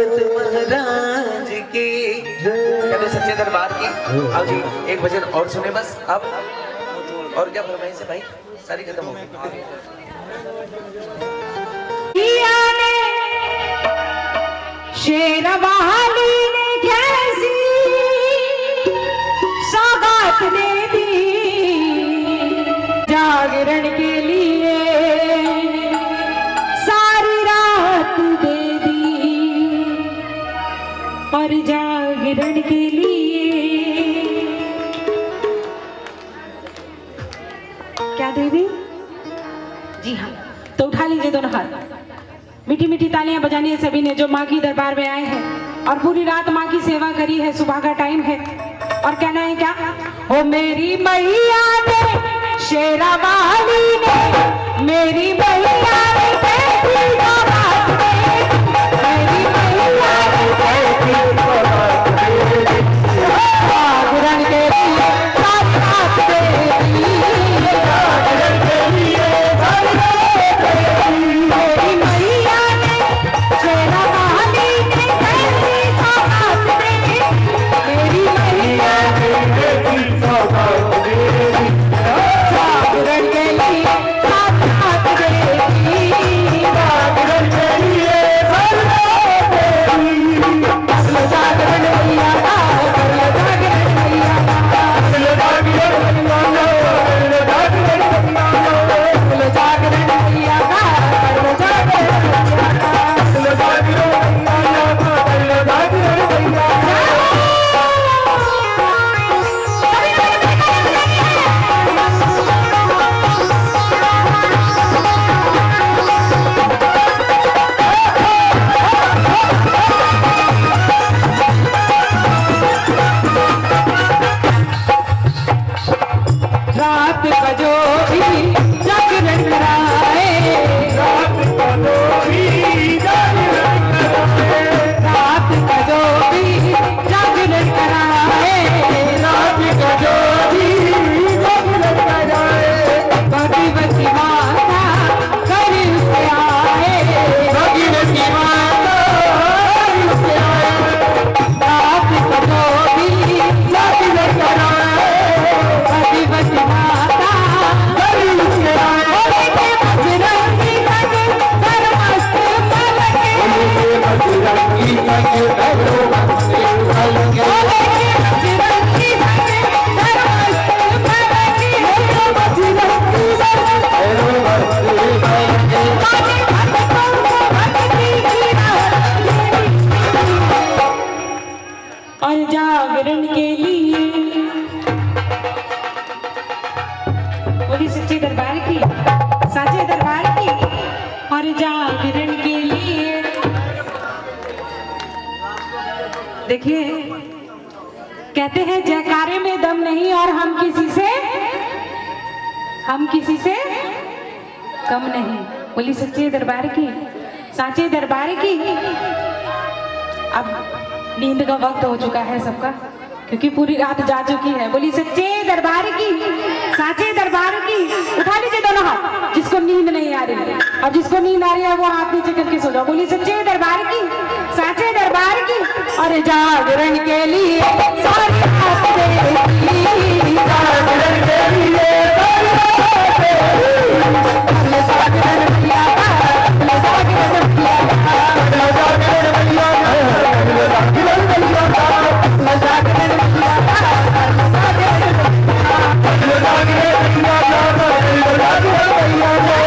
महाराज की, कहते सच्चे दरबार की। आओ जी एक भजन और सुने बस अब। और क्या फरमाइश है भाई, सारी खत्म हो गई। शेरवाली ने कैसी सौगात दे दी, जागरण के लिए सारी रात दे दी, और जागरण के लिए क्या दे दी? जी हाँ, तो उठा लीजिए दोनों हाथ, मीठी मीठी तालियां बजानी है सभी ने जो माँ की दरबार में आए हैं और पूरी रात माँ की सेवा करी है। सुबह का टाइम है और कहना है क्या? ओ मेरी मैया ने शेरावाली ने, मेरी मैया ने कैसी बारात दे, मेरी मैया ने कैसी बारात दे, जागरण के लिए सारी रात दे दी, जागरण के लिए सारी रात दे दी, मेरी मैया ने शेरावाली ने कैसी सौगात दे, मेरी मैया ने कैसी सौगात दे, जागरण के लिए सारी रात दे दी, जागरण के लिए सारी रात दे दी, जागरण मैया का, जागरण मैया का, जागरण मैया का, रात का जो भी जागरण कराए, रात का जो भी जागरण कराए, रात का जो भी जागरण कराए, रात का जो भी जागरण कराए, भगवती माता कर उसे आए, भगवती माता कर उसे आए, रात का जो भी जागरण कराए, भगवती माता कर उसे आए, बजरंगी लगे धर्मस्थ पलके, बजरंगी लगे धर्मस्थ पलके, बजरंगी लगे धर्मस्थ पलके, बजरंगी लगे धर्मस्थ पलके, भक्तों को भक्ति की राह और जागरण के लिए बोली सच्चे दरबार की, साचे दरबार की, और जागरण के लिए। देखिए कहते हैं जयकारे में दम नहीं और हम किसी से कम नहीं। बोली सच्चे दरबार की, साचे दरबार की। अब नींद का वक्त हो चुका है सबका, क्योंकि पूरी रात जा चुकी है। बोली सच्चे दरबार की, साचे दरबार की। उठा लीजिए दोनों हाथ जिसको नींद नहीं आ रही है, और जिसको नींद आ रही है वो हाथ नीचे करके सो जाओ। बोली सच्चे दरबार की, साचे दरबार की, और जागरण के लिए सारी रात दे दी, जागरण के लिए सारी रात दे दी, जागरण मैया का, जागरण मैया का, जागरण मैया का, जागरण मैया का, जागरण मैया का,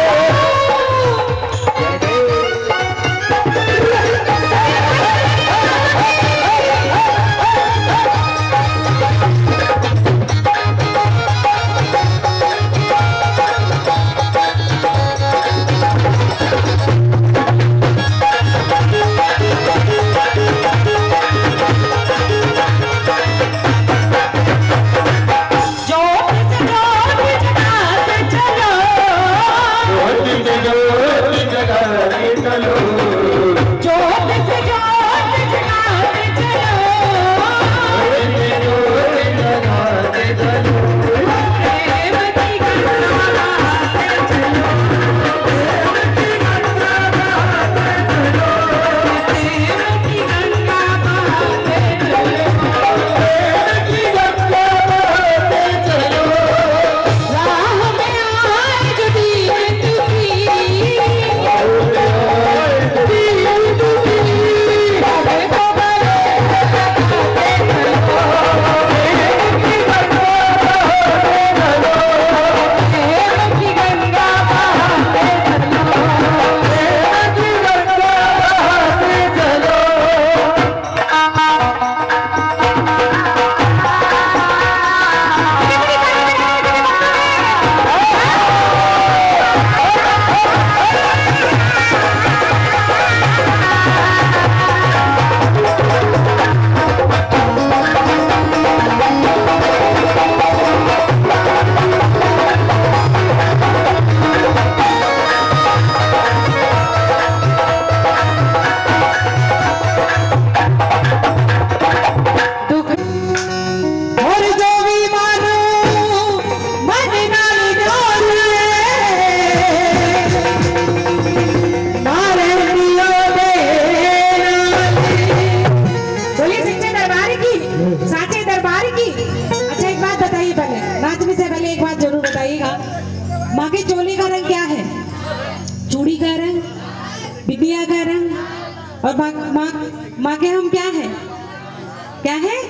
क्या है?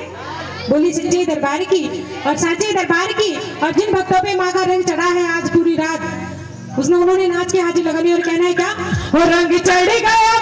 बोली सच्चे दरबार की और साचे दरबार की। और जिन भक्तों पे माँ का रंग चढ़ा है आज पूरी रात, उन्होंने नाच के हाजिर लगानी और कहना है क्या? वो रंग चढ़ गया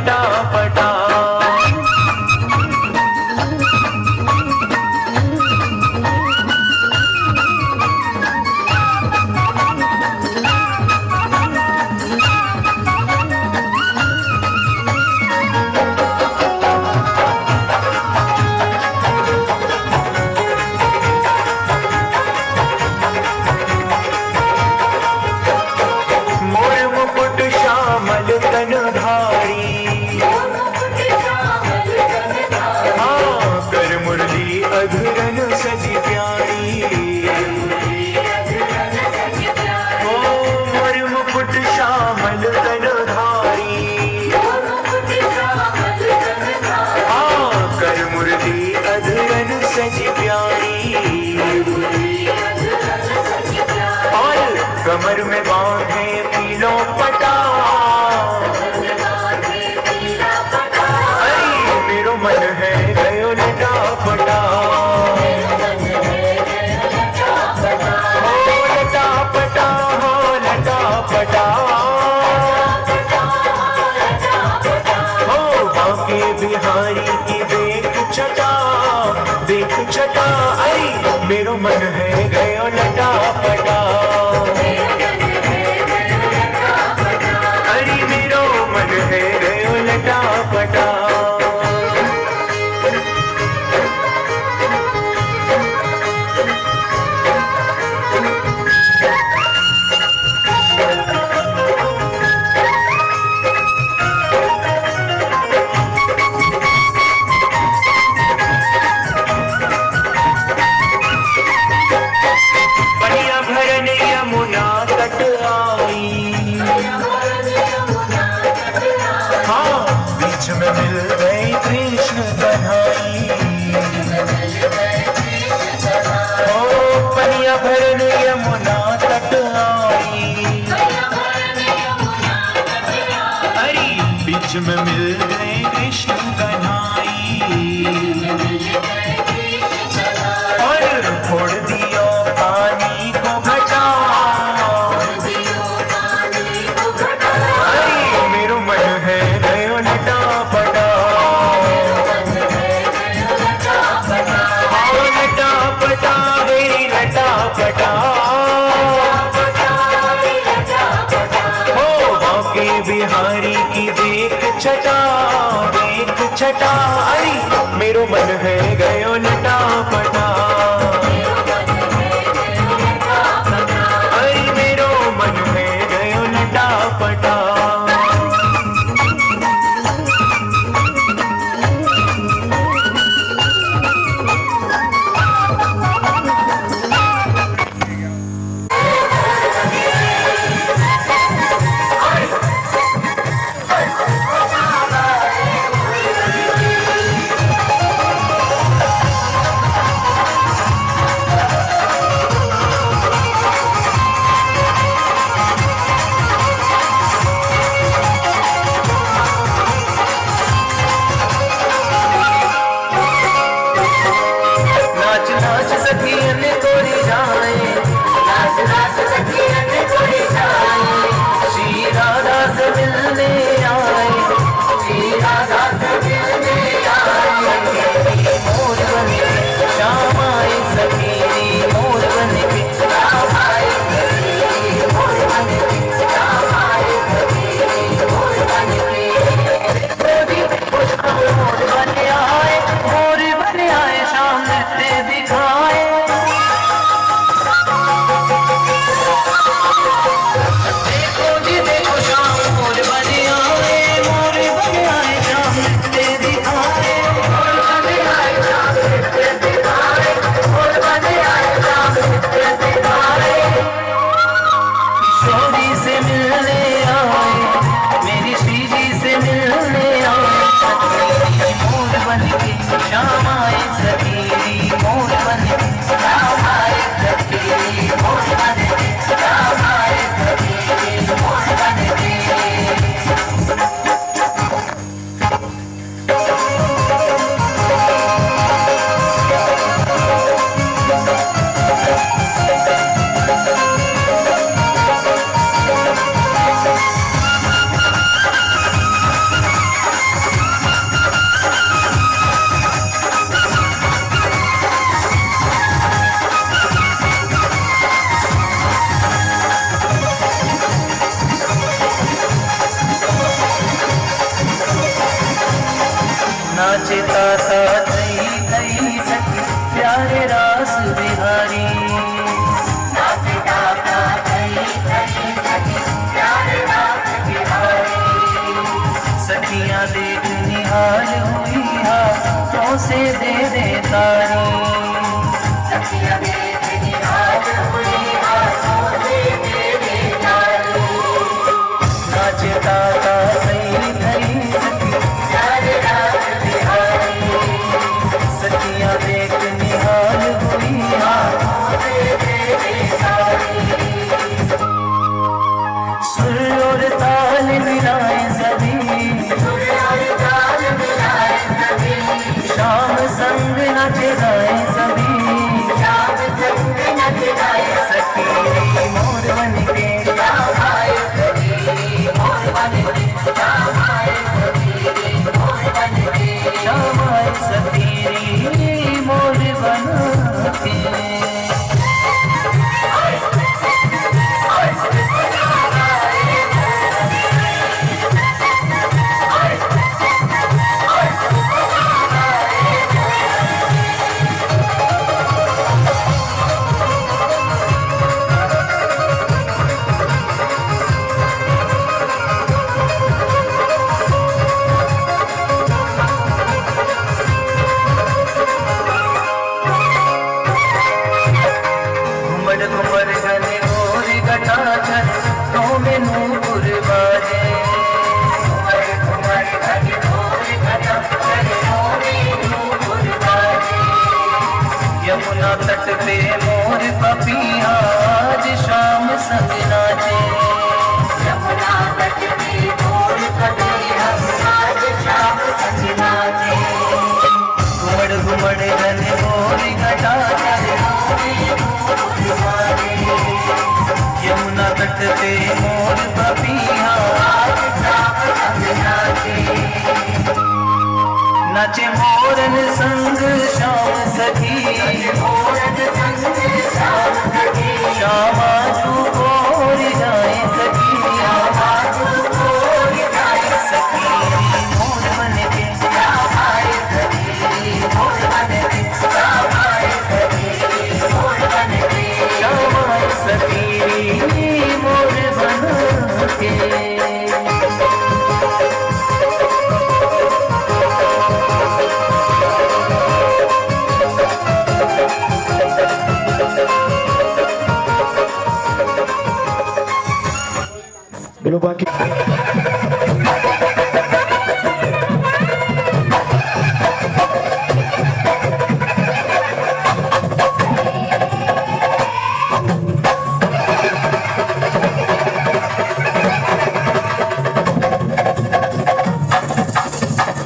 लटापटा। अधरन सजी प्यारी, ओ मोर मुकुट श्यामल तनधारी, कर मुरली अधरन सजी प्यारी, और कमर में बांधे पीलो पटा। मेरो मन है गयो लटापटा, बिहारी की देख छटा, आई मेरो मन है गयो लटापटा, अरे मेरो मन है गयो लटापटा। मिल गई कृष्ण कन्हाई, ओ पनिया भरन यमुना तट आई, अरे बीच में मिल गए कृष्ण कन्हाई, और फोड़ दियो पानी को घटा, अरे मेरो मन है गयो लटापटा, लटापटा, हो बांके बिहारी की देख छटा, अरे मेरो मन है गयो लटापटा, अरे मेरो मन है गयो लटापटा। नाचे ताता थई थई सखी प्यारे रास बिहारी नाचे ताता थई थई सखी प्यारे रास बिहारी सखियां देख निहाल हुई हा तो से दे तारी सखियां देख निहाल हुई हा तो से दे तारी नाचे ताता थई थई सखी प्यारे रास बिहारी सखियां देख निहाल हुई हा तो से दे तारी सुर और ताल मिलाए सभी शाम संग नाचे गाए सभी सखी मोर बन के शाम आए सतीरी मोर बन के यमुना तट पे मोर पपिया आज शाम संग नाचे यमुना तट पे मोर पपिया आज शाम संग नाचे घुमड़ घुमड़ घन मोर घटा यमुना तट पे मोर पपिया आज शाम संग नाचे नाचे मोरन संग शाम सखी श्यामा तू गोर जाए सखी सखी मोर बन के श्यामा सखी मोर बन के बाकी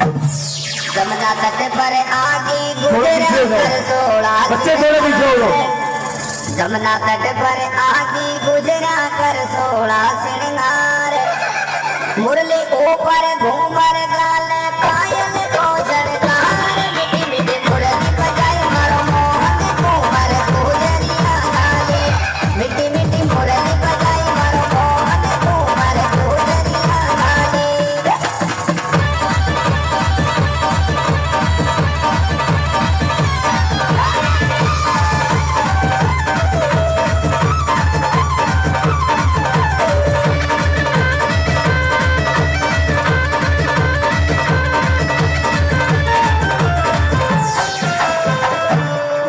जमुना तट पर आगे गुजरा कर 16 बच्चे थोड़े पीछे हो लो जमुना तट पर आगे गुजरा कर 16 श्रृंगार मुरली ऊपर घूमर गाल पायल को जरदार मिठी मिठी मुरली बजाए मारो मोहन घूमर गुजरिया गाले मिठी मिठी मुरली बजाए मारो मोहन घूमर गुजरिया गाले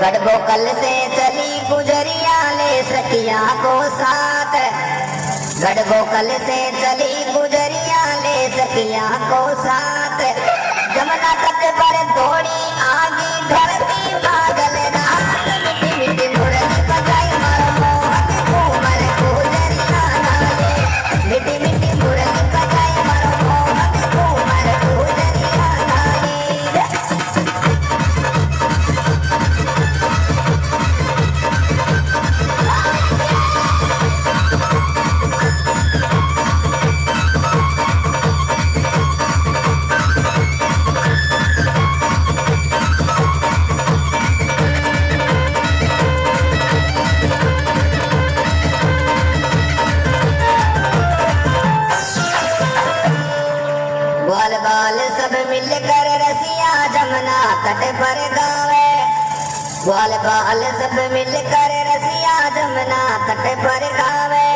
गढ़गोकल से चली गुजरिया ले सखिया को साथ गढ़गोकल से चली गुजरिया ले सखिया को साथ जमुना तट पर दौड़ी आगे धरती पागल रात मिठी मिठी मुरली बजाई मारो मोहन घूमर गुजरिया गाले मिठी मिठी मुरली बजाई मारो मोहन घूमर गुजरिया गाले बाल सब मिलकर रसिया जमुना तट पर गावे। ग्वाल बाल सब मिलकर रसिया जमुना तट पर गावे।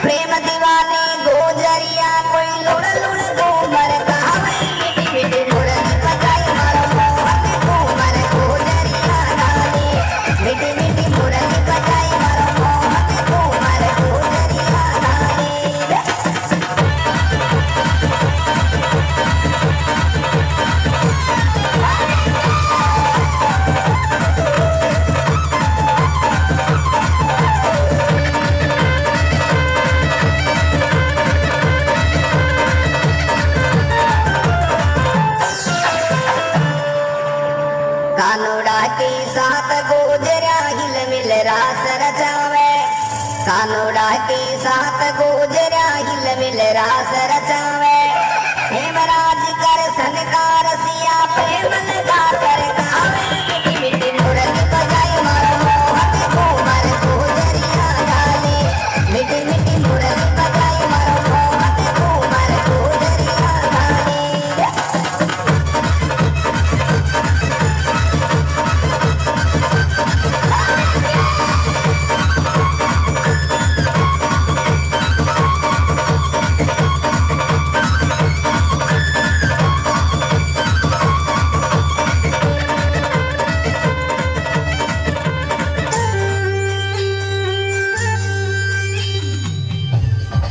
प्रेम दीवानी गुजरिया कोई लुड़ लुड़ घूमर गावे। मीठी मीठी मुरली बजाई मारो मोहन घूमर गुजरिया गावे। मीठी मीठी मुरली बजाई मारो मोहन घूमर गुजरिया गावे। कानोड़ा की साथ गुजरा हिल मिल रास रचावे। कानोड़ा की साथ गुजरा हिल मिल रास रचावे। हेमराज कर सनकार सिया प्रेम लगा कर गावे। मीठी मीठी मुरली बजाई मारो मोहन घूमर गुजरिया गावे। मीठी मीठी मुरली बजाई मारो मोहन घूमर गुजरिया गावे।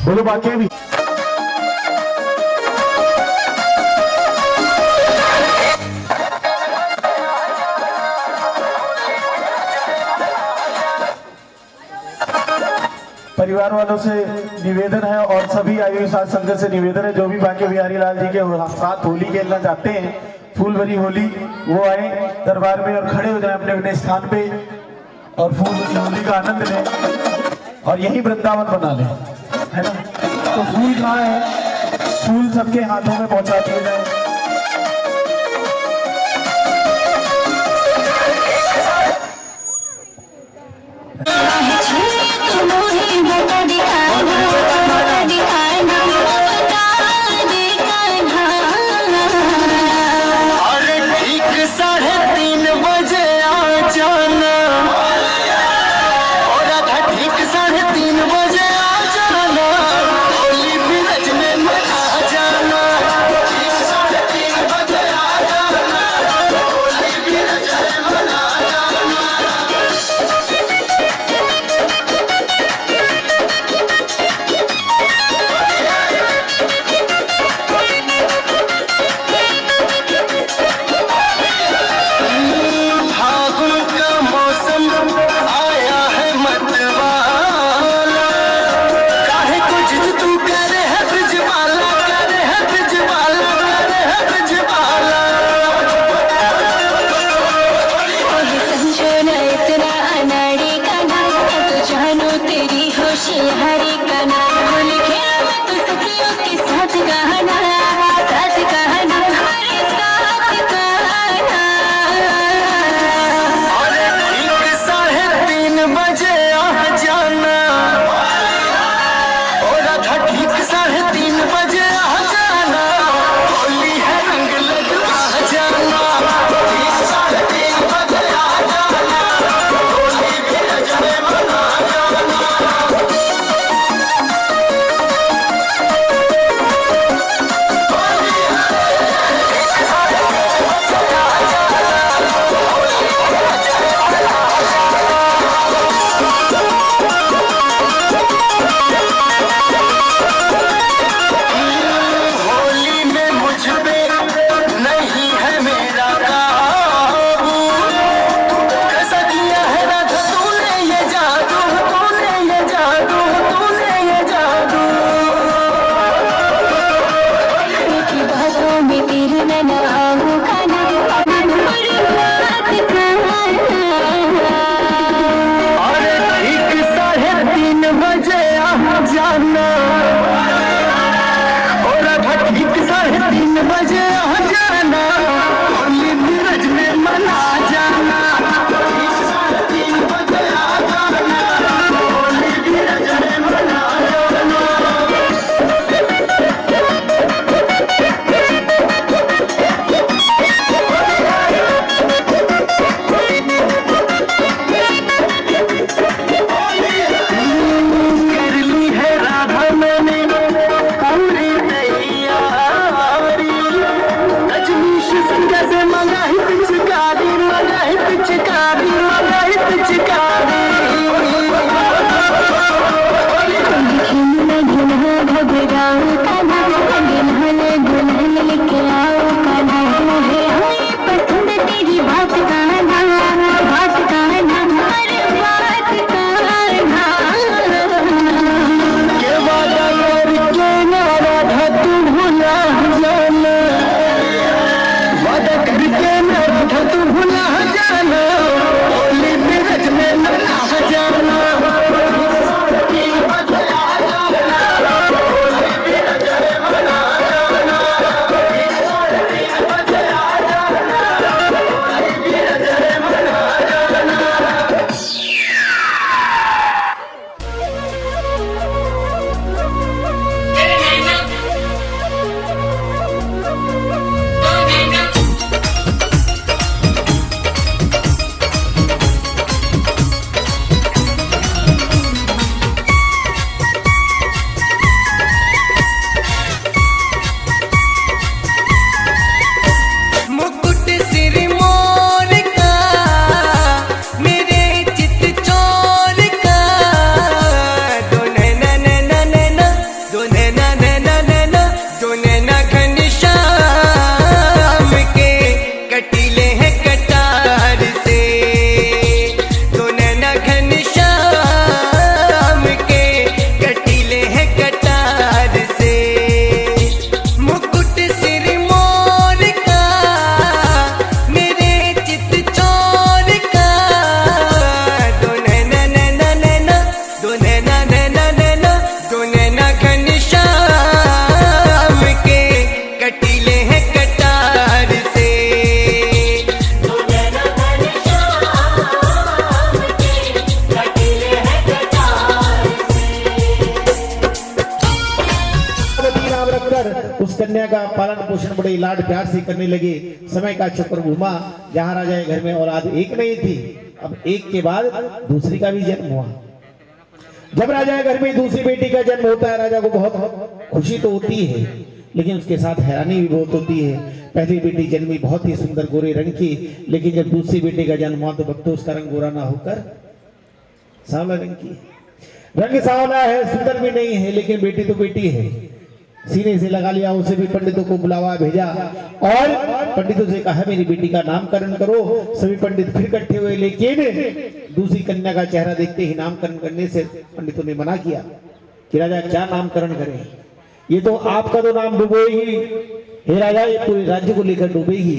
बोलो बाकी भी परिवार वालों से निवेदन है और सभी आयु साथ संगत से निवेदन है, जो भी बांके बिहारी लाल जी के साथ होली खेलना चाहते हैं, फूल भरी होली, वो आए दरबार में और खड़े हो जाए अपने अपने स्थान पे और फूल भरी होली का आनंद लें और यही वृंदावन बना लें, है ना। तो फूल कहाँ है, फूल सबके हाथों में पहुंचा दिए जाए। कन्या का पालन पोषण बड़े लाड प्यार से करने लगे। समय का चक्र घूमा, जहाँ राजा के घर में औलाद एक नहीं थी, अब एक के बाद दूसरी का भी जन्म हुआ। जब राजा के घर में दूसरी बेटी का जन्म होता है, राजा को बहुत खुशी तो होती है, लेकिन उसके साथ हैरानी भी बहुत होती है। पहली बेटी जन्मी बहुत ही सुंदर गोरे रंग की, लेकिन जब दूसरी बेटी का जन्म हुआ तो भक्तों उसका रंग गोरा ना होकर सांवला रंग की। रंग सांवला है, सुंदर भी नहीं है, लेकिन बेटी तो बेटी है। सीने से लगा लिया, उसे भी पंडितों को बुलावा भेजा और पंडितों से कहा मेरी बेटी का नामकरण करो। सभी पंडित फिर इकट्ठे हुए, लेकिन दूसरी कन्या का चेहरा देखते ही नामकरण करने से पंडितों ने मना किया कि राजा क्या नामकरण करें, ये तो आपका तो नाम डूबेगी, हे राजा ये पूरे राज्य को लेकर डूबेगी,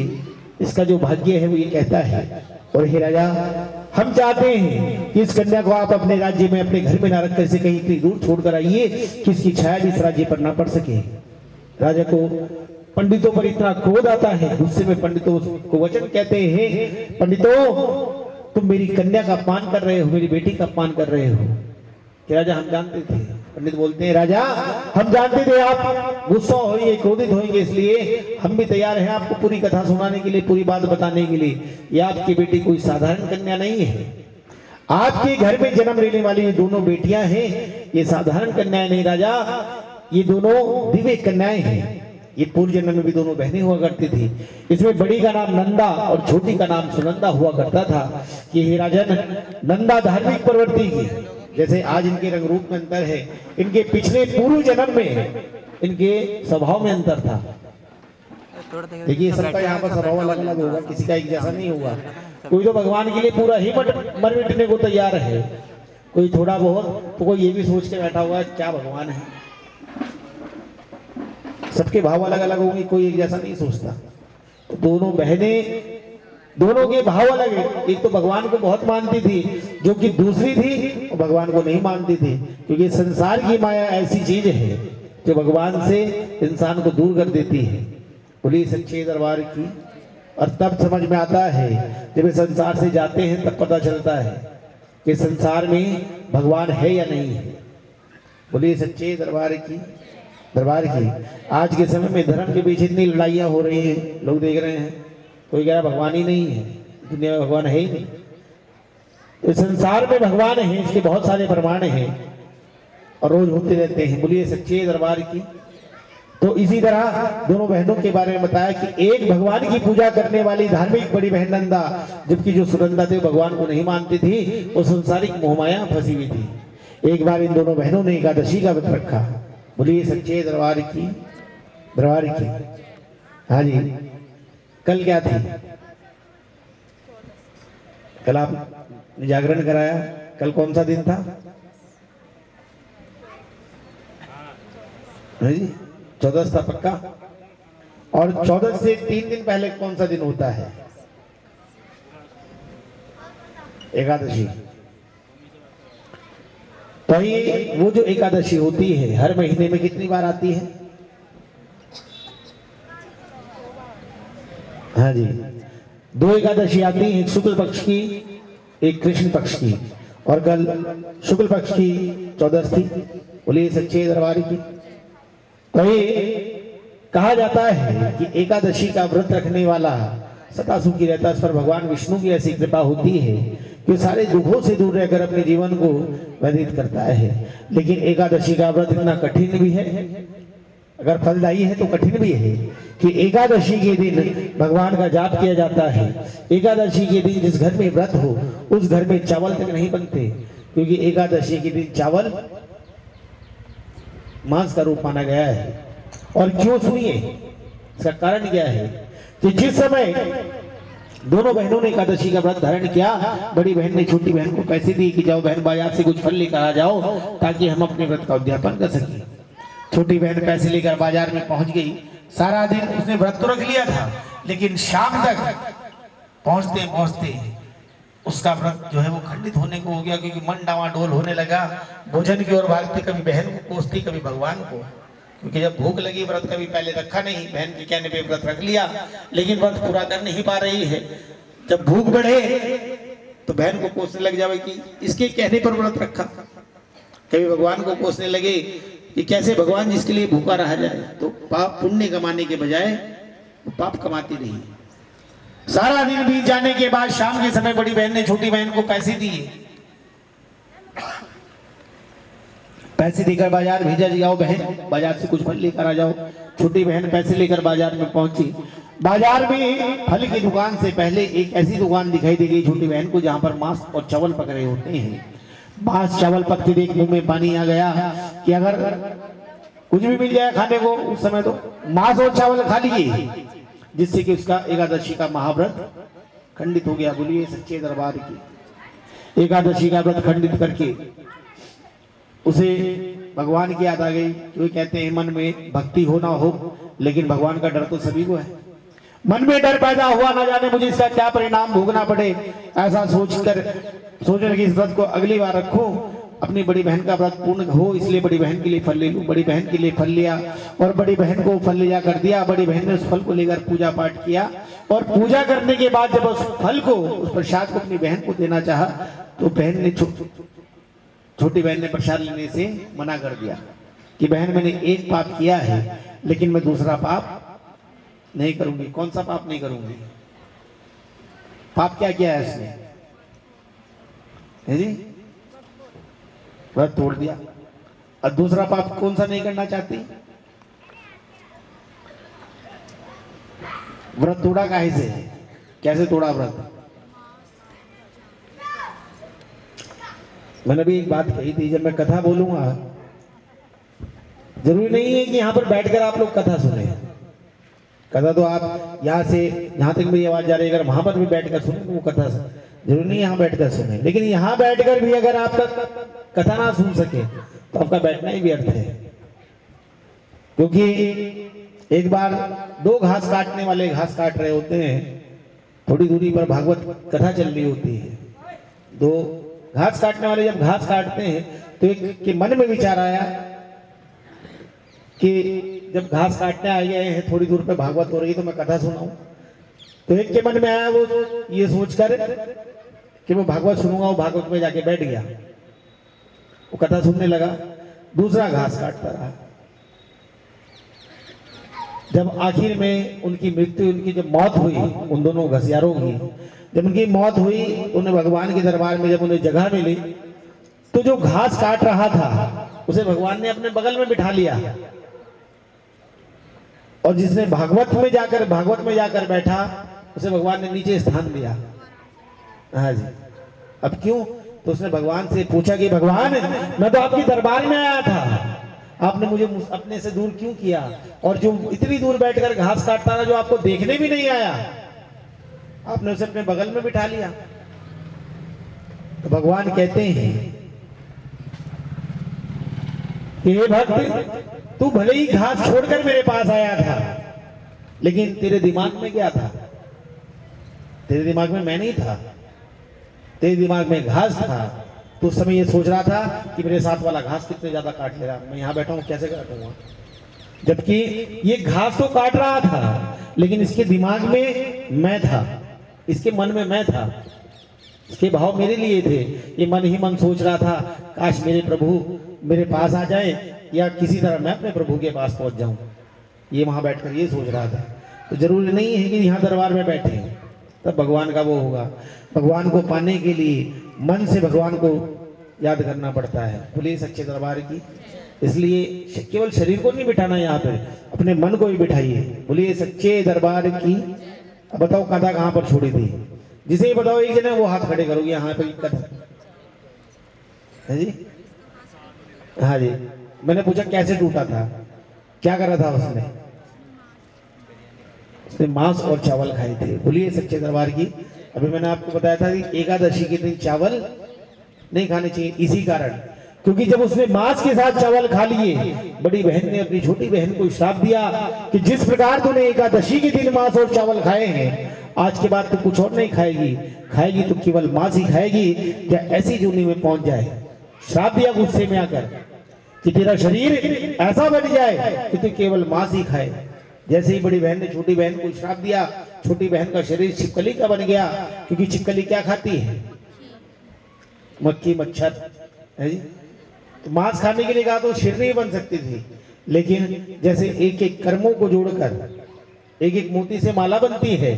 इसका जो भाग्य है वो ये कहता है। और हे राजा हम चाहते हैं कि इस कन्या को आप अपने राज्य में, अपने घर में ना रखकर इसे कहीं इतनी दूर छोड़ कर आइए कि इसकी छाया भी इस राज्य पर ना पड़ सके। राजा को पंडितों पर इतना क्रोध आता है, गुस्से में पंडितों को वचन कहते हैं, पंडितों तुम मेरी कन्या का अपमान कर रहे हो, मेरी बेटी का अपमान कर रहे हो। कि राजा हम जानते थे। पंडित बोलते हैं राजा हम जानते थे आप गुस्सा होंगे, क्रोधित होंगे, इसलिए हम भी तैयार हैं आपको पूरी कथा सुनाने के लिए, पूरी बात बताने के लिए। ये आपकी बेटी कोई साधारण कन्या नहीं है, आपके घर में जन्म लेने वाली ये दोनों बेटियां हैं, ये साधारण कन्याएं नहीं राजा, ये दोनों दिव्य कन्याएं हैं। ये पूर्व जन्म में भी दोनों बहनें हुआ करती थी। इसमें बड़ी का नाम नंदा और छोटी का नाम सुनंदा हुआ करता था। कि हे राजन, नंदा धार्मिक प्रवृत्ति की, जैसे आज इनके रंग रूप में अंतर है, इनके पिछले पूर्व जन्म में इनके स्वभाव में अंतर था। देखिए सबका यहाँ पर स्वभाव अलग अलग होगा, किसी का एक जैसा नहीं होगा। कोई तो भगवान के लिए पूरा ही मर मिटने को तैयार है, कोई थोड़ा बहुत, तो कोई ये भी सोच के बैठा हुआ है क्या भगवान है। सबके भाव अलग अलग होंगे, कोई एक जैसा नहीं सोचता। तो दोनों बहनें, दोनों के भाव अलग है। एक तो भगवान को बहुत मानती थी, जो कि दूसरी थी वो भगवान को नहीं मानती थी, क्योंकि संसार की माया ऐसी चीज है जो भगवान से इंसान को दूर कर देती है। बोलिए सच्चे दरबार की। और तब समझ में आता है जब इस संसार से जाते हैं, तब पता चलता है कि संसार में भगवान है या नहीं है। बोलिए सच्चे दरबार की। आज के समय में धर्म के पीछे इतनी लड़ाइयाँ हो रही हैं, लोग देख रहे हैं, कोई कह रहा भगवान ही नहीं है, दुनिया में भगवान है ही नहीं। तो संसार में भगवान है, इसके बहुत सारे प्रमाण हैं और रोज होते रहते हैं। बोलिए सच्चे दरबार की। तो इसी तरह दोनों बहनों के बारे में बताया कि एक भगवान की पूजा करने वाली धार्मिक बड़ी बहन नंदा, जबकि जो सुनंदा थी भगवान को नहीं मानती थी, वो संसारिक मोहमाया फंसी हुई थी। एक बार इन दोनों बहनों ने एकादशी का व्रत रखा। बोलिए सच्चे दरबार की, दरबार की। हाँ जी, कल क्या थी? कल आप जागरण कराया, कल कौन सा दिन था? हाँ जी, 14 था पक्का। और 14 से 3 दिन पहले कौन सा दिन होता है? एकादशी। तो ये वो जो एकादशी होती है हर महीने में कितनी बार आती है? हाँ जी, 2 एकादशी आती है, एक शुक्ल पक्ष की, एक कृष्ण पक्ष की। और कल शुक्ल पक्ष की 14 थी। बोलिए सच्चे दरबार की। तो ये कहा जाता है कि एकादशी का व्रत रखने वाला सदा सुखी रहता है। इस पर भगवान विष्णु की ऐसी कृपा होती है कि सारे दुखों से दूर रहकर अपने जीवन को व्यतीत करता है। लेकिन एकादशी का व्रत इतना कठिन भी है, अगर फलदायी है तो कठिन भी है कि एकादशी के दिन भगवान का जाप किया जाता है। एकादशी के दिन जिस घर में व्रत हो उस घर में चावल तक नहीं बनते, क्योंकि एकादशी के दिन चावल मांस का रूप माना गया है। और क्यों सुनिए, इसका कारण क्या है कि जिस समय दोनों बहनों ने एकादशी का व्रत धारण किया, बड़ी बहन ने छोटी बहन को पैसे दिए कि जाओ बहन बाजार से कुछ फल लेकर आ जाओ ताकि हम अपने व्रत का उद्यापन कर सकें। छोटी बहन पैसे लेकर बाजार में पहुंच गई। सारा दिन उसने व्रत तो रख लिया था, लेकिन शाम तक पहुंचते पहुंचते उसका व्रत जो है वो खंडित होने को हो गया, क्योंकि मन डावाडोल होने लगा। भोजन की ओर भागती, कभी बहन को कोसती कभी भगवान को, क्योंकि जब भूख लगी व्रत कभी पहले रखा नहीं, बहन के कहने पे व्रत रख लिया, लेकिन व्रत पूरा कर नहीं पा रही है। जब भूख बढ़े तो बहन को कोसने लग जावे कि इसके कहने पर व्रत रखा। कभी भगवान को कोसने लगे कि कैसे भगवान जिसके लिए भूखा रहा जाए। तो पाप पुण्य कमाने के बजाय पाप कमाती रही। सारा दिन बीत जाने के बाद शाम के समय बड़ी बहन ने छोटी बहन को पैसे दिए। पैसे देकर बाजार भेजा, जाओ बहन बाजार से कुछ फल लेकर आ जाओ। छोटी बहन पैसे लेकर बाजार में पहुंची। बाजार में फल की दुकान से पहले एक ऐसी दुकान दिखाई दे गई छोटी बहन को जहां पर मांस और चावल पक रहे होते हैं। मांस चावल पकते देख मुंह में पानी आ गया कि अगर कुछ भी मिल जाए खाने को उस समय तो मांस और चावल खा लिए, जिससे कि उसका एकादशी का महाव्रत खंडित हो गया। बोलिए सच्चे दरबार की। एकादशी का व्रत खंडित करके उसे भगवान की याद आ गई। जो कहते हैं मन में भक्ति हो ना हो, लेकिन भगवान का डर तो सभी को है। मन में डर पैदा हुआ, ना जाने मुझे इसका क्या परिणाम भोगना पड़े। ऐसा सोचने की इस व्रत को अगली बार रखूं, अपनी बड़ी बहन का व्रत पूर्ण हो, इसलिए बड़ी बहन के लिए फल ले लूं। बड़ी बहन के लिए फल लिया और बड़ी बहन को फल ले जा कर दिया। बड़ी बहन ने उस फल को लेकर पूजा पाठ किया और पूजा करने के बाद जब उस फल को, उस प्रसाद को अपनी बहन को देना चाहा तो बहन ने छोटी बहन ने प्रसाद लेने से मना कर दिया कि बहन मैंने एक पाप किया है, लेकिन मैं दूसरा पाप नहीं करूंगी। कौन सा पाप नहीं करूंगी? पाप क्या किया है इसने? है जी, व्रत तोड़ दिया। और दूसरा पाप कौन सा नहीं करना चाहती? व्रत तोड़ा काहे से? कैसे तोड़ा व्रत? मैंने भी एक बात कही थी, जब मैं कथा बोलूंगा जरूरी नहीं है कि यहां पर बैठकर आप लोग कथा सुने। कथा तो आप यहां से जहां तक मेरी आवाज जा रही है, अगर वहां पर भी बैठकर सुने तो वो कथा जरूरी नहीं यहां बैठकर सुने। लेकिन यहां बैठकर भी अगर आप कथा ना सुन सके तो आपका बैठना ही व्यर्थ है। क्योंकि एक बार 2 घास काटने वाले घास काट रहे होते हैं, थोड़ी दूरी पर भागवत कथा चल रही होती है। 2 घास काटने वाले जब घास काटते हैं तो एक के मन में विचार आया कि जब घास काटने आ गए हैं, थोड़ी दूर पे भागवत हो रही तो मैं कथा सुनाऊं। तो एक के मन में आया वो ये सोचकर कि मैं भागवत सुनूंगा, वो भागवत में जाके बैठ गया, वो कथा सुनने लगा। दूसरा घास काटता रहा। जब आखिर में उनकी मृत्यु, उनकी जब मौत हुई उन दोनों घसियारों की, जब उनकी मौत हुई उन्हें भगवान के दरबार में जब उन्हें जगह मिली तो जो घास काट रहा था उसे भगवान ने अपने बगल में बिठा लिया। और जिसने भागवत में जाकर बैठा उसे भगवान ने नीचे स्थान दिया। हाँ जी। अब क्यों? तो उसने भगवान से पूछा कि भगवान, मैं तो आपके दरबार में आया था, आपने मुझे अपने से दूर क्यों किया? और जो इतनी दूर बैठकर घास काटता था, जो आपको देखने भी नहीं आया, आपने उसे अपने बगल में बिठा लिया। तो भगवान कहते हैं कि हे भक्त, तू भले ही घास छोड़कर मेरे पास आया था, लेकिन तेरे दिमाग में क्या था? तेरे दिमाग में मैं नहीं था, तेरे दिमाग में घास था। तो उस समय ये सोच रहा था कि मेरे साथ वाला घास कितने ज्यादा काट ले रहा, मैं यहाँ बैठा हूँ कैसे काटूंगा, जबकि ये घास तो काट रहा था, लेकिन इसके दिमाग में मैं था, इसके मन में मैं था, इसके भाव मेरे लिए थे। ये मन ही मन सोच रहा था, काश मेरे प्रभु मेरे पास आ जाए, या किसी तरह मैं अपने प्रभु के पास पहुंच जाऊं। ये वहां बैठकर ये सोच रहा था। तो जरूरी नहीं है कि यहाँ दरबार में बैठे हैं तब भगवान का वो होगा। भगवान को पाने के लिए मन से भगवान को याद करना पड़ता है। बोलिए सच्चे दरबार की। इसलिए केवल शरीर को नहीं बिठाना, यहाँ पे अपने मन को भी बिठाइए। बोलिए सच्चे दरबार की। अब बताओ कथा कहाँ पर छोड़ी थी? जिसे ही बताओ एक जने वो हाथ खड़े करोगे यहाँ पे कथा है जी। हाँ जी। मैंने पूछा कैसे टूटा था, क्या करा था उसने? उसने मांस और चावल खाए थे। बोलिए सच्चे दरबार की। अभी मैंने आपको बताया था कि एकादशी के दिन चावल नहीं खाने चाहिए, इसी कारण, क्योंकि जब उसने मांस के साथ चावल खा लिए, बड़ी बहन ने अपनी छोटी बहन को श्राप दिया कि जिस प्रकार तूने एकादशी के दिन मांस और चावल खाए हैं, आज के बाद तो कुछ और नहीं खाएगी, खाएगी तो केवल मांस ही खाएगी, क्या ऐसी जूनी में पहुंच जाए। श्राप दिया गुस्से में आकर कि तेरा शरीर ऐसा बन जाए कि तू केवल मांस ही खाए। जैसे ही बड़ी बहन ने छोटी बहन को श्राप दिया, छोटी बहन का शरीर छिपकली का बन गया, क्योंकि छिपकली क्या खाती है? मक्खी मच्छर है जी। तो मांस खाने के लिए कहा तो शेरनी बन सकती थी, लेकिन जैसे एक एक कर्मों को जोड़कर एक एक मोती से माला बनती है,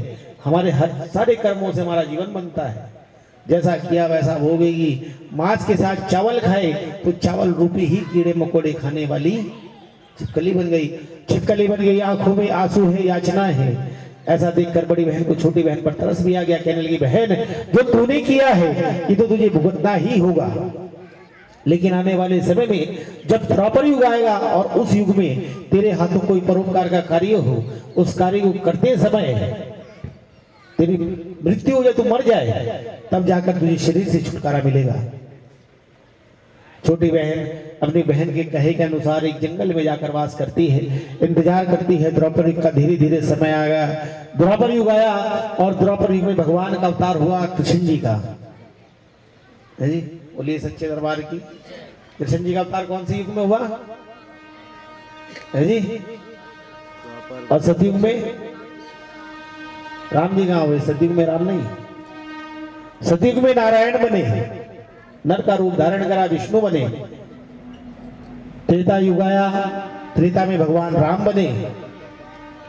हमारे हर सारे कर्मों से हमारा जीवन बनता है। जैसा किया वैसा भोगेगी। मांस के साथ चावल खाए तो चावल रूपी ही कीड़े मकोड़े खाने वाली छिपकली बन गई। छिपकली बन गई, आंखों में आंसू है, याचना है। ऐसा देखकर बड़ी बहन को छोटी बहन पर तरस भी आ गया। कहने लगी, बहन जो तूने किया है ये तो तुझे भुगतना ही होगा, लेकिन आने वाले समय में जब द्वापर युग आएगा और उस युग में तेरे हाथों कोई परोपकार का कार्य हो, उस कार्य को करते समय तेरी मृत्यु हो जाए, तू मर जाए, तब जाकर तुझे शरीर से छुटकारा मिलेगा। छोटी बहन अपनी बहन के कहे के अनुसार एक जंगल में जाकर वास करती है, इंतजार करती है। द्वापर युग का धीरे धीरे समय आ गया, द्वापर युग आया और द्वापर युग में भगवान का अवतार हुआ कृष्ण जी का। है जी। बोलिए सच्चे दरबार की। कृष्ण जी का अवतार कौन से युग में हुआ है जी? और सतयुग में राम जी कहाँ हुए? सतयुग में राम नहीं, सतयुग में नारायण बने, नर का रूप धारण करा, विष्णु बने। त्रेता युग आया, त्रेता में भगवान राम बने,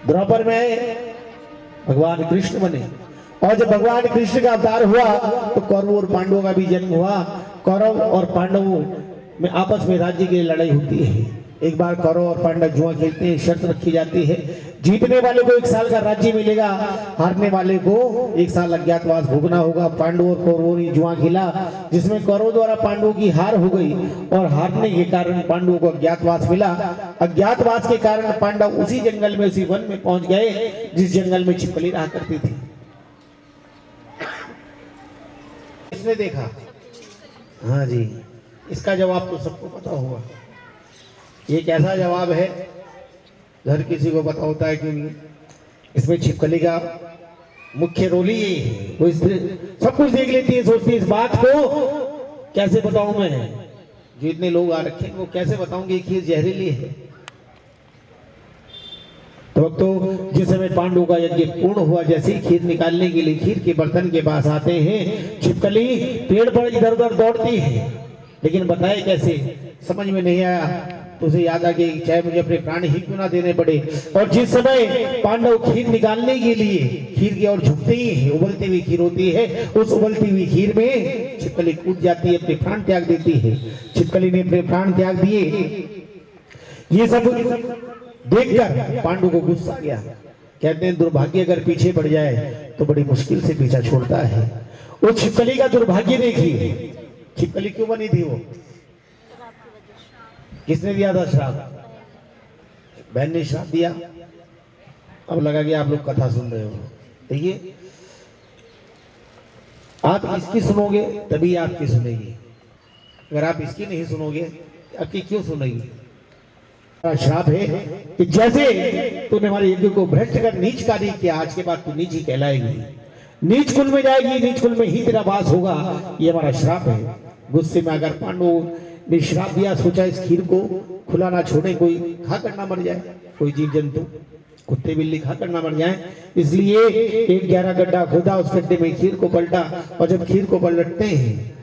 द्वापर में भगवान कृष्ण बने। और जब भगवान कृष्ण का अवतार हुआ तो कौरवों और पांडवों का भी जन्म हुआ। कौरव और पांडवों में आपस में राज्य की लड़ाई होती है। एक बार कौरव और पांडव जुआ खेलते हैं, शर्त रखी जाती है, जीतने वाले को 1 साल का राज्य मिलेगा, हारने वाले को 1 साल अज्ञातवास भोगना होगा। पांडव और कौरवों ने जुआ खेला, जिसमें कौरव द्वारा पांडवों की हार हो गई और हारने के कारण पांडवों को अज्ञातवास मिला। अज्ञातवास के कारण पांडव उसी जंगल में, उसी वन में पहुंच गए जिस जंगल में छिपकली रहा करती थी। इसने देखा, हाँ जी, इसका जवाब तो सबको पता होगा। ये कैसा जवाब है, हर किसी को पता होता है कि इसमें छिपकली का मुख्य रोल ही ये है। वो सब कुछ देख लेती है, सोचती है इस बात को कैसे बताऊं मैं, जो इतने लोग आ रखे हैं वो कैसे बताऊंगी खीर जहरीली है। तो जिस समय पांडवों का यज्ञ पूर्ण हुआ, जैसे ही खीर निकालने के लिए खीर के बर्तन के पास आते हैं, छिपकली पेड़ पर इधर उधर दौड़ती है, लेकिन बताए कैसे समझ में नहीं आया। तो उसे याद आ गया चाहे मुझे अपने प्राण ही क्यों ना देने पड़े। और जिस समय पांडव खीर निकालने के लिए खीर की ओर झुकते ही है, उबलती हुई खीर होती है, उस उबलती हुई खीर में छिपकली कूद जाती है, अपने प्राण त्याग देती है। छिपकली ने अपने प्राण त्याग दिए। ये सब देखकर पांडु को गुस्सा गया। कहते हैं दुर्भाग्य अगर पीछे पड़ जाए तो बड़ी मुश्किल से पीछा छोड़ता है। वो छिपकली का दुर्भाग्य देखिए, छिपकली क्यों बनी थी वो? किसने दिया था श्राप? बहन ने श्राप दिया। अब लगा कि आप लोग कथा सुन रहे हो। देखिए, आप इसकी सुनोगे तभी आपकी सुनेगी, अगर आप इसकी नहीं सुनोगे आपकी क्यों सुनेगी? श्राप है कि जैसे तूने हमारे यज्ञ को भ्रष्ट कर नीच कार्य किया, आज के बाद तू नीच ही कहलाएगी, नीच कुल में जाएगी, नीच कुल में ही तेरा वास होगा। ये हमारा श्राप है। गुस्से में अगर पांडु ने श्राप दिया, सोचा इस खीर को खुला ना छोड़े, कोई खा कर ना मर जाए, कोई जीव जंतु कुत्ते बिल्ली खा कर ना मर जाए। इसलिए एक गहरा गड्ढा खोदा, उस गड्ढे में खीर को पलटा, और जब खीर को पलटते हैं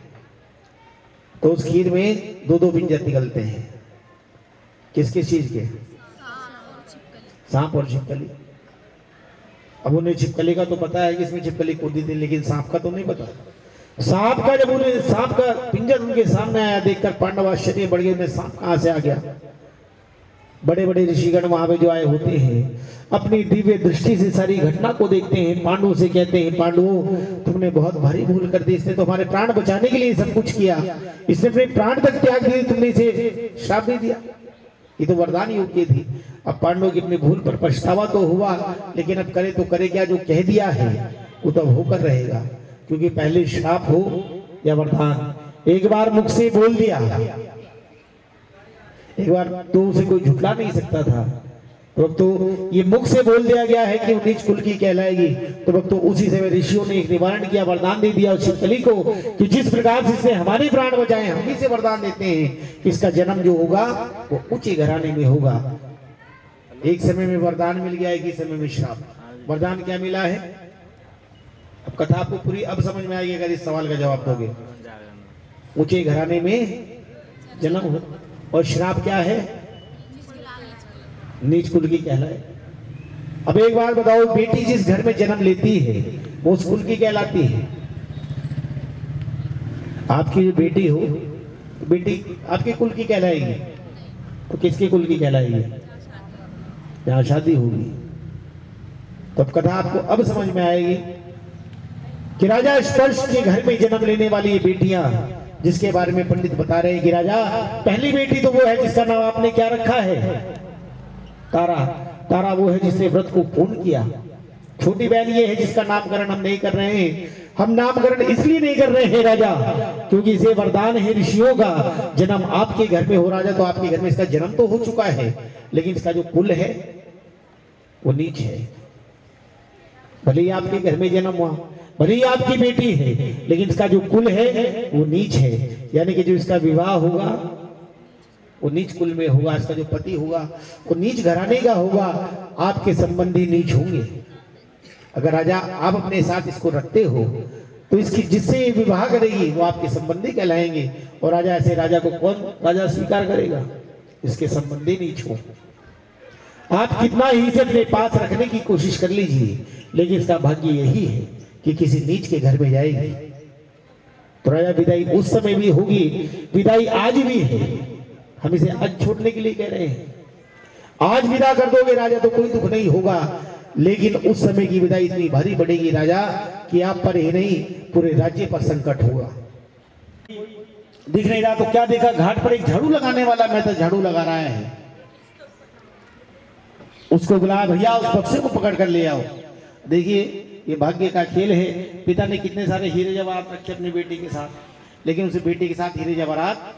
तो उस खीर में दो दो पिंजर निकलते हैं। किस किस चीज के? सांप और छिपकली। अब उन्हें छिपकली का तो पता है कि इसमें छिपकली कूदी थी, लेकिन सांप का तो नहीं पता। सांप का जब उन्हें सांप का पिंजर उनके सामने आया, देखकर पांडव आश्चर्य बढ़ गए, में सांप कहां से आ गया। बड़े बड़े ऋषिगण वहां पे जो आए होते हैं, अपनी दिव्य दृष्टि से सारी घटना को देखते हैं। पांडु से कहते हैं, पांडु तुमने बहुत भारी भूल कर दी, इसने तो हमारे प्राण बचाने के लिए सब कुछ किया, इसने अपने प्राण तक त्याग दिए, तुमने इसे श्राप दे दिया। ये तो वरदान योग्य थी। अब पांडवों की अपनी भूल पर पछतावा तो हुआ, लेकिन अब करे तो करे क्या, जो कह दिया है वो तो होकर रहेगा, क्योंकि पहले श्राप हो या वरदान, एक बार मुख से बोल दिया, एक बार तो उसे कोई झुठला नहीं सकता था। तो अब तो ये मुख से बोल दिया गया है कि वो नीच कुल की कहलाएगी, तो अब तो उसी से ऋषियों ने एक निवारण किया, वरदान दे दिया उस छिपकली को कि जिस प्रकार से इसने हमारे प्राण बचाए, हम भी से वरदान देते हैं कि इसका जन्म जो होगा वो ऊंचे घराने में होगा। एक समय में वरदान मिल गया, एक ही समय में श्राप। वरदान क्या मिला है? अब कथा आपको पूरी अब समझ में आएगी अगर इस सवाल का जवाब दोगे। ऊंचे घराने में जन्म हो, और श्राप क्या है? नीच कुल की कहलाए। अब एक बार बताओ, बेटी जिस घर में जन्म लेती है वो उस कुल की कहलाती है। आपकी जो बेटी हो, बेटी आपके कुल की कहलाएगी, तो किसके कुल की कहलाएगी? जहां शादी होगी। तो अब कथा आपको अब समझ में आएगी कि राजा स्पर्श के घर में जन्म लेने वाली ये बेटियां, जिसके बारे में पंडित बता रहे हैं कि राजा पहली बेटी तो वो है जिसका नाम आपने क्या रखा है? तारा। तारा वो है जिसने व्रत को पूर्ण किया। छोटी बहन ये है जिसका नामकरण हम नहीं कर रहे हैं। हम नामकरण इसलिए नहीं कर रहे हैं राजा, क्योंकि इसे वरदान है ऋषियों का, जन्म आपके घर में हो राजा, तो आपके घर में इसका जन्म तो हो चुका है, लेकिन इसका जो कुल है वो नीच है। भले ही आपके घर में जन्म हुआ, भले ही आपकी बेटी है, लेकिन इसका जो कुल है वो नीच है। यानी कि जो इसका विवाह होगा वो नीच कुल में होगा, इसका जो पति होगा वो नीच घराने का होगा, आपके संबंधी नीच होंगे। अगर राजा आप अपने साथ इसको रखते हो तो इसकी जिससे ये विवाह करेगी वो आपके संबंधी कहलाएंगे, और राजा ऐसे राजा को कौन राजा स्वीकार करेगा? इसके संबंधी नीच हो। आप कितना ही इसे अपने पास रखने की कोशिश कर लीजिए, लेकिन इसका भाग्य यही है कि किसी नीच के घर में जाएगी। तो राजा विदाई उस समय भी होगी, विदाई आज भी है। हम इसे आज छोड़ने के लिए कह रहे हैं। आज विदा कर दोगे राजा तो कोई दुख नहीं होगा, लेकिन उस समय की विदाई इतनी भारी पड़ेगी राजा कि आप पर ही नहीं पूरे राज्य पर संकट होगा। दिख नहीं रहा तो क्या देखा? घाट पर एक झाड़ू लगाने वाला मैं तो झाड़ू लगा रहा है, उसको बुलाया, भैया उस बक्से को पकड़ कर ले आओ। देखिए ये भाग्य का खेल है। पिता ने कितने सारे हीरे जवाहरात रखे अपनी बेटी के साथ, लेकिन उसे बेटी के साथ हीरे जवाहरात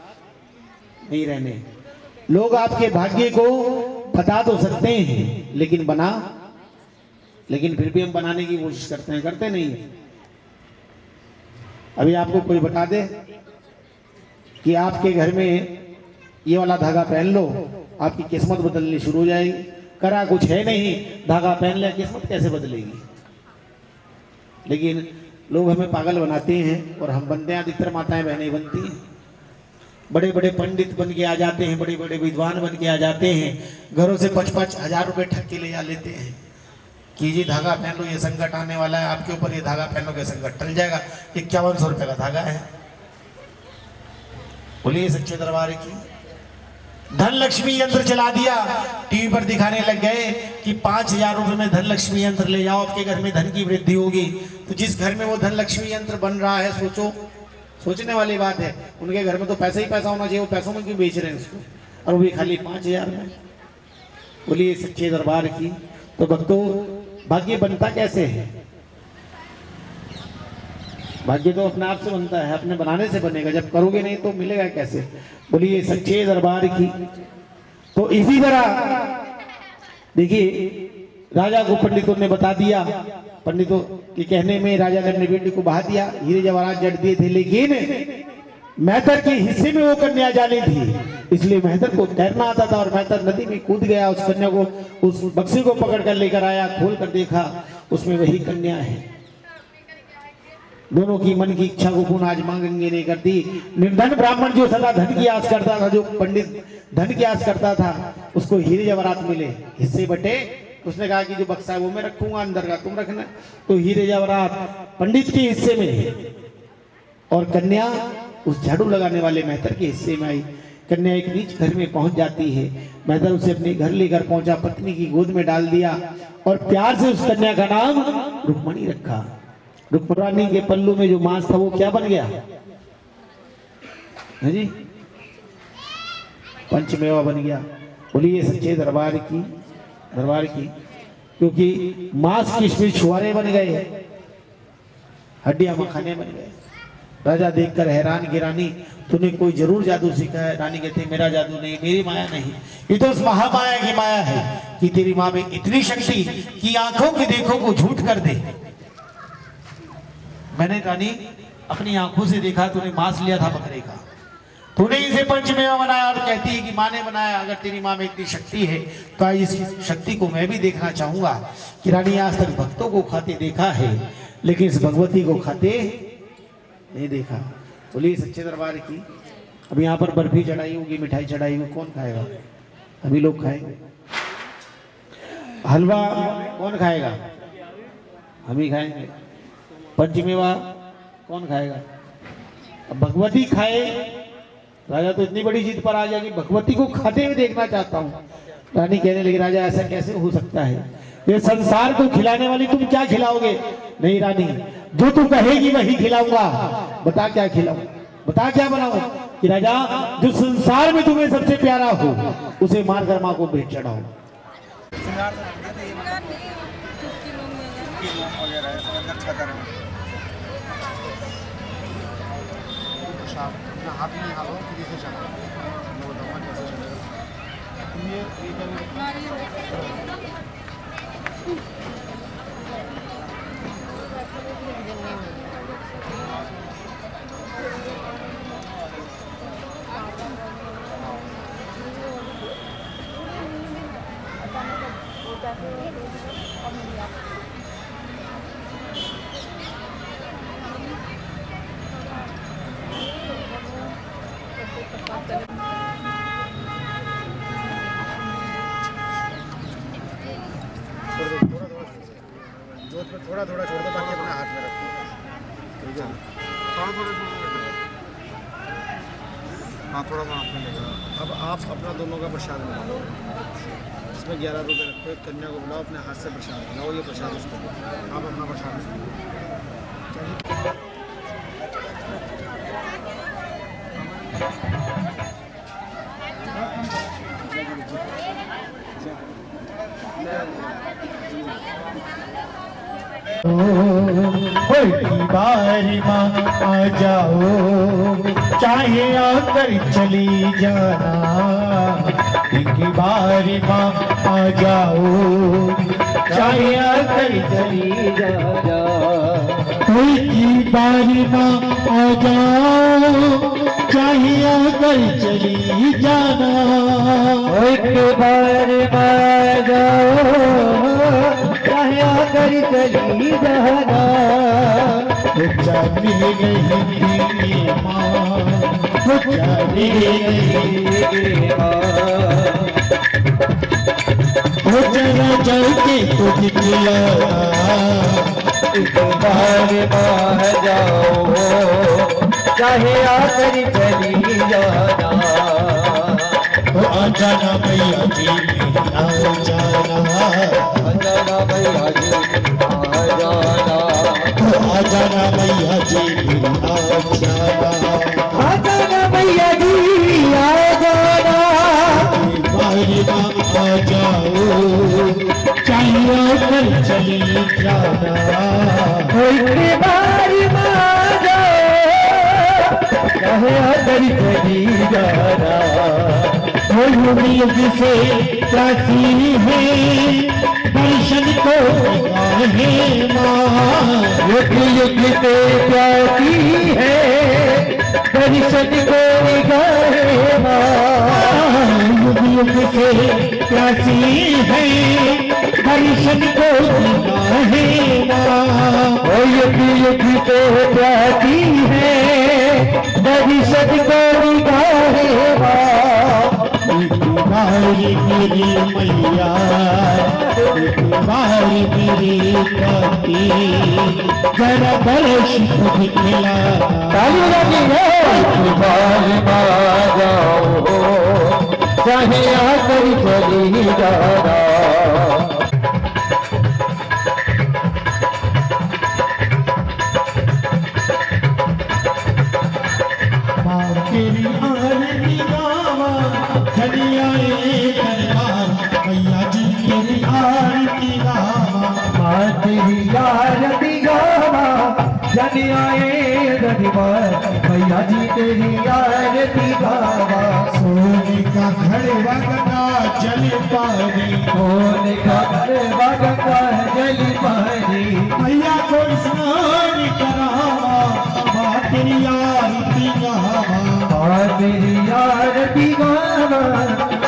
नहीं रहने। लोग आपके भाग्य को बता तो सकते हैं, लेकिन फिर भी हम बनाने की कोशिश करते हैं, करते नहीं है। अभी आपको कोई बता दे कि आपके घर में ये वाला धागा पहन लो, आपकी किस्मत बदलनी शुरू हो जाएगी। करा कुछ है नहीं, धागा पहन ले, किस्मत कैसे बदलेगी? लेकिन लोग हमें पागल बनाते हैं और हम बनते हैं, अधिकतर माताएं बहनें बनती हैं। बड़े बड़े पंडित बन के आ जाते हैं, बड़े बड़े विद्वान बन के आ जाते हैं, घरों से 5-5 हजार रुपए ठग के ले आ लेते हैं कि ये धागा पहन लो, ये संकट आने वाला है आपके ऊपर, ये धागा पहन लो के संकट टल जाएगा। 5100 रुपए का धागा है। बोलिए सच्चे दरबार की। धन लक्ष्मी यंत्र चला दिया, टीवी पर दिखाने लग गए कि 5,000 रुपए में धन लक्ष्मी यंत्र ले जाओ, आपके घर में धन की वृद्धि होगी। तो जिस घर में वो धन लक्ष्मी यंत्र बन रहा है, सोचो, सोचने वाली बात है, उनके घर में तो पैसा ही पैसा होना चाहिए, वो पैसों में क्यों बेच रहे हैं उसको, और वो भी खाली 5,000 में। बोलिए सच्चे दरबार की। तो भक्तों, भाग्य बनता कैसे है? भाग्य तो अपने आप से बनता है, अपने बनाने से बनेगा, जब करोगे नहीं तो मिलेगा कैसे? बोलिए सच्चे दरबार की। तो इसी तरह देखिए, राजा को पंडितों ने बता दिया, पंडितों के कहने में राजा ने अपनी बेटी को बहा दिया, हीरे जवाहरात जड़ दिए थे, लेकिन मैथर के हिस्से में वो कन्या जानी थी, इसलिए मैथर को तैरना आता था और मैथर नदी में कूद गया, उस कन्या को, उस बक्से को पकड़ कर लेकर आया, खोल कर देखा, उसमें वही कन्या है। दोनों की मन की इच्छा को पूर्ण आज मां गंगे ने कर दी। निर्धन ब्राह्मण जो सदा धन की आस करता था, जो पंडित धन की आस करता था, उसको हीरे जवाहरात मिले, हिस्से बटे। उसने कहा कि जो बक्सा है वो मैं रखूंगा, अंदर का तुम रखना। तो हीरे जवाहरात पंडित के हिस्से में और कन्या उस झाड़ू लगाने वाले मेहतर के हिस्से में आई। कन्या एक नीच घर में पहुंच जाती है, मेहतर उसे अपने घर लेकर पहुंचा, पत्नी की गोद में डाल दिया और प्यार से उस कन्या का नाम रुक्मणी रखा। रुक्मणी के पल्लू में जो मांस था वो क्या बन गया है जी? पंचमेवा बन गया। बोलिए सच्चे दरबार की, दरबार की। क्योंकि मांस किशमिश छुआरे बन गए, हड्डियां मखाने बन गए। राजा देखकर हैरान कि रानी तूने कोई जरूर जादू सीखा है। रानी कहती मेरा जादू नहीं, मेरी माया नहीं, ये तो उस महामाया की माया है कि तेरी माँ में इतनी शक्ति कि आंखों की देखो को झूठ कर दे। मैंने रानी अपनी आंखों से देखा, तूने मांस लिया था बकरे का, तूने इसे पंचमेवा बनाया और कहती है कि माँ ने बनाया। अगर तेरी माँ में इतनी शक्ति है तो इस शक्ति को मैं भी देखना चाहूंगा कि रानी आज तक भक्तों को खाते देखा है, लेकिन इस भगवती को खाते नहीं देखा। बोलिए सच्चे दरबार की। अब यहाँ पर बर्फी चढ़ाई होगी, मिठाई चढ़ाई होगी, कौन खाएगा? अभी लोग खाएंगे। हलवा कौन खाएगा? हम ही खाएंगे। पंचमेवा कौन खाएगा? अब भगवती खाए। राजा तो इतनी बड़ी जीत पर आ गया कि भगवती को खाते हुए देखना चाहता हूँ। रानी कहने लगी राजा ऐसा कैसे हो सकता है? ये संसार को खिलाने वाली तुम क्या खिलाओगे? नहीं रानी, जो तू कहेगी वही खिलाऊंगा। बता क्या खिलाऊं, बता क्या बनाऊं? कि राजा जो संसार में तुम्हें सबसे प्यारा हो उसे मारकर मां को भेंट चढ़ाओ। थोड़ा थोड़ा छोड़ दो, बाकी अपने हाथ में रखो। ठीक है, थोड़ा थोड़ा हाँ, थोड़ा सा हाथ में लेगा। अब आप अपना दोनों का प्रसाद बनाओ, इसमें 11 रुपये रखो। एक कन्या को बुलाओ, अपने हाथ से प्रसाद बनाओ, ये प्रसाद उसको दो। आप अपना प्रसाद की बारी माँ आ जाओ, चाहे आकर चली जाना। एक बारी माँ आ जाओ, चाहे आकर चली जाना। की बारी माँ आ जाओ, चाहे आकर चली जाना। एक बारी माँ आ जाओ, चाहे आकर चली जाना। जाने नहीं माँ, जाने नहीं माँ, जरा चल के तो निकला। एक बार बाहर जाओ, चाहे आकर चली जाना। ओ आ जाना भैया जी आ जाना, आ जाना भैया जी आ जाना, आ जाना भैया जी आ जाना, आ जाना भैया जी आ जाना, बारी माँ आ जाओ, चाहिए कर चली जाना, कोई बारी माँ जाओ, चाहे अगर चली जाना, ओ युग से प्राचीन है दर्शन को निगाहे माँ, युग युग से प्यासी है दर्शन को निगाहे माँ, युग युग से प्राचीन है दर्शन को निगाहे माँ, ओ युग युग से प्यासी है दर्शन को निगाहे माँ, बारी मेरी मैया, बारी मेरी पति, जरा बरस दिखला, ताली लगी है बारी माँ जाओ, चाहे आकर चली जाना, तेरी आरती गावा धनियाए दरबार, मैया जी तेरी आरती गावा, माँ तेरी आरती गावा जन आए दरबार, भैया जी तेरी आरती गावा, सोने का घड़वा गंगा जल पानी, सोने का घड़वा गंगा जल पानी, मैया को स्नान करावा, माँ तेरी आरती गावा, माँ तेरी आरती गावा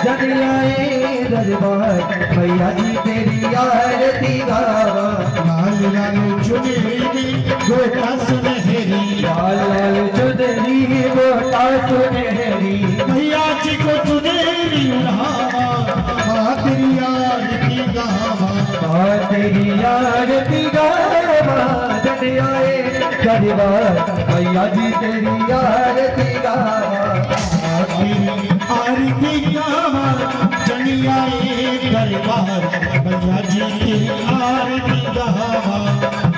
जन आए दरबार, भैया जी तेरी आरती गावा, लाल लाल चुनरी में गोटा सुनहरी, लाल लाल चुनरी गोटा सुनहरी, मैया जी को चुनरी उड़ावा, माँ तेरी आरती गावा, माँ तेरी आरती गावा जन आए दरबार, भैया जी तेरी आरती गावा, माँ तेरी आरती गावा जनियाए दरबार, मैया जी तेरी आरती गावा,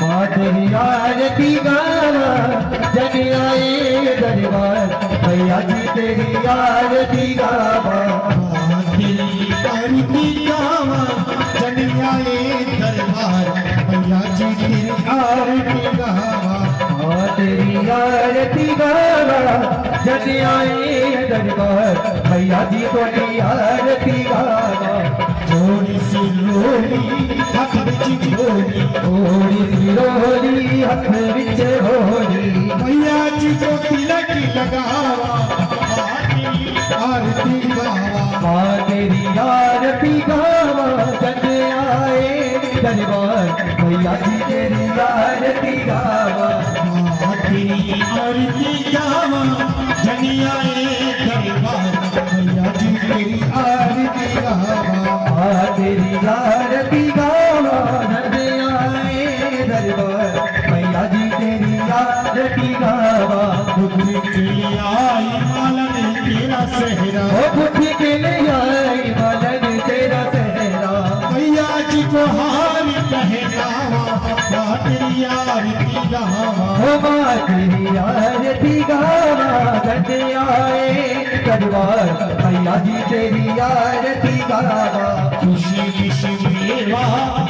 माँ तेरी आरती गावा जन आए दरबार, भैया जी तेरी आरती गावा, माँ तेरी आरती गावा जनियाए दरबार, मैया जी तेरी आरती गावा, माँ तेरी आरती गावा जन आए दरबार, भैया जी तेरी आरती गावा, थोड़ी सी रोली हाथ बिच झोली, थोड़ी सी रोली हाथ बिच होली, मैया जी को तिलक लगावा, माँ तेरी आरती गावा, माँ तेरी आरती गावा जन आए दरबार, भैया जी तेरी आरती गावा, माँ तेरी आरती गावा जनियाए दरबार, मैया जी तेरी आरती गावा, माँ तेरी आरती गावा जन आए दरबार, भैया जी तेरी आरती गावा, बुद्धि के लिए आई मालन तेरा सहरा, ओ बुद्धि के लिए आई मलन तेरा सहरा, मैया जी को हार पहनावा, माँ तेरी आरती गावा, ओ माँ तेरी आरती गावा जन आए दरबार, भैया जी तेरी आरती गावा, खुशी विश मेवा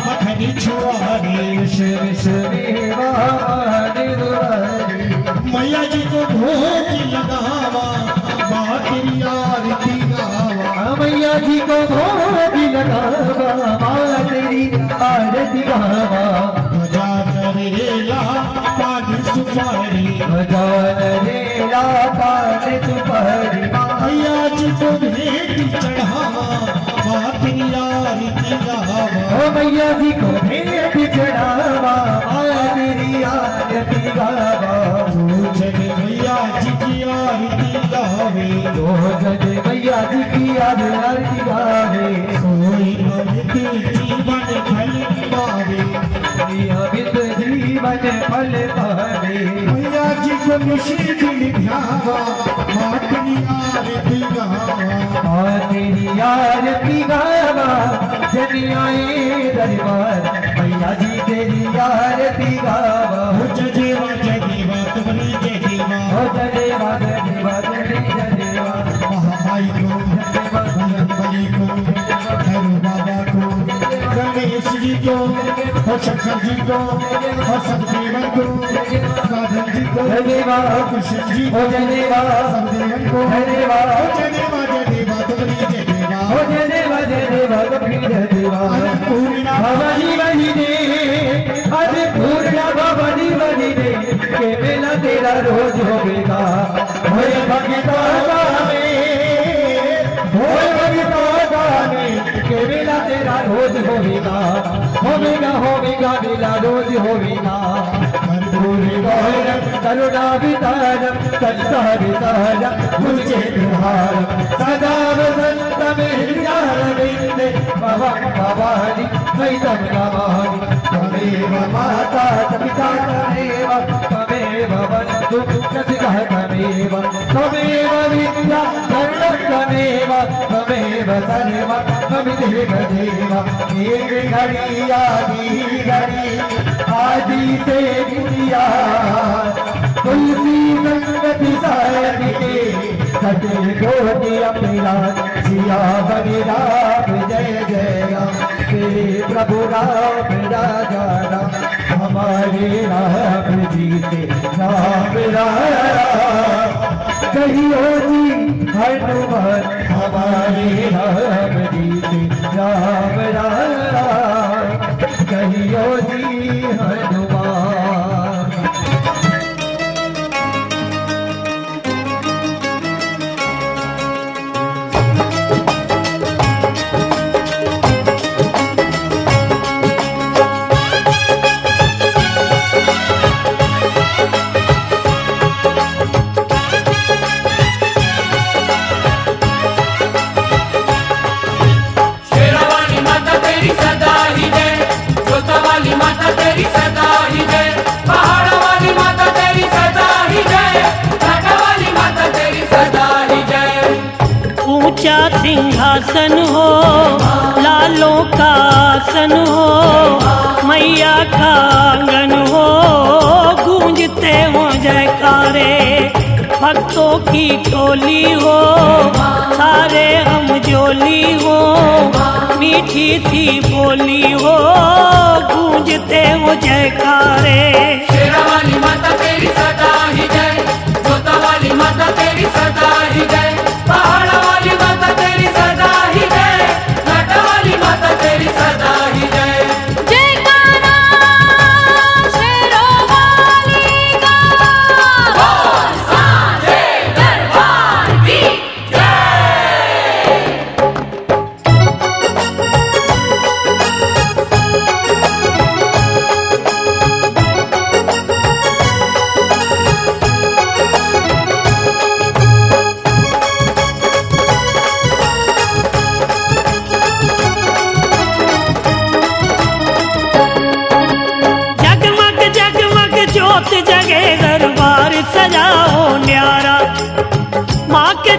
मखनी छुआरे, विश विश मेवा दुआरी, मैया जी को भोग लगावा, माँ तेरी आरती गावा, मैया जी को भोग लगावा, माँ तेरी आरती गावा, भजा करेला पान सुपारी, भजन रेला पान सुपारी, मैया जी को भेंट चढ़ावा, माँ तेरी आरती गावा, ओ मैया जी को भेंट चढ़ावा, माँ तेरी आरती गावा, जग मैया जी की आरती गावे, जो जग मैया जी की आरती गावे, सोई अमित जीवन फल पावे, अमित जीवन फल पावे, मैया जी को मुशीद निभावा, माँ तेरी आरती गावा, माँ आरती गावा जन आए दरबार मैया जी तेरी आरती गावा हो जदेवा जदेवा तुम्हारी जदेवा हो जदेवा जदेवा तुम्हारी जदेवा महामाई को बजरंगबली को भैरव बाबा को गणेश जी को और शंकर जी को और सबदेवन को साधन जी को जदेवा कृष्ण जी को जदेवा सबदेवन को जदेवा जदेवा जदेवा तुम्हारी जदेवा हो जदेवा जदेवा तुम्हारी जदेवा पूर्णा भवानी बनी दे अरे पूर्णा भवानी बनी दे के मेला तेरा रोज होगा होए भगता गाने होए भगता गाने के मेला तेरा रोज होगा होगा होगा मेला रोज होगा कर्पूरी गौरम करुणा वितारम सत्ता वितारम मुझे तुहार सदा वसंत में हृदय भवं भवानी मैतम नमामि त्वमेव माता पिता त्वमेव त्वमेव बन्धु प्रतिगः त्वमेव त्वमेव विद्या सर्वं त्वमेव त्वमेव सर्वं त्वमेव देव एक घड़ी आदि घड़ी आदि से दुनिया तुलसी संगति सारी के कटे गोटी अपना सिया बनी राम जय जय राम तेरे प्रभु राम राजा राम हमारे राम जी के राम राम कहियो जी हनुमान हमारे राम जी के राम राम कहियो जी हनुमान ऊंचा सिंहासन हो लालों का आसन हो मैया का आंगन हो गूंजते हो जयकारे भक्तों की टोली हो सारे हम जोली हो मीठी सी बोली हो गूंजते हो जयकारे शेरावाली माता तेरी सदा ही जय जोता वाली माता तेरी सदा ही जय पहाड़ा वाली माता तेरी सदा ही जय लाटा वाली माता तेरी सदा ही जय जयकारा शेरों वाली का बोल सांझे दरबार की जगमग जगमग ज्योत जगे दरबार सजाओ न्यारा माँ के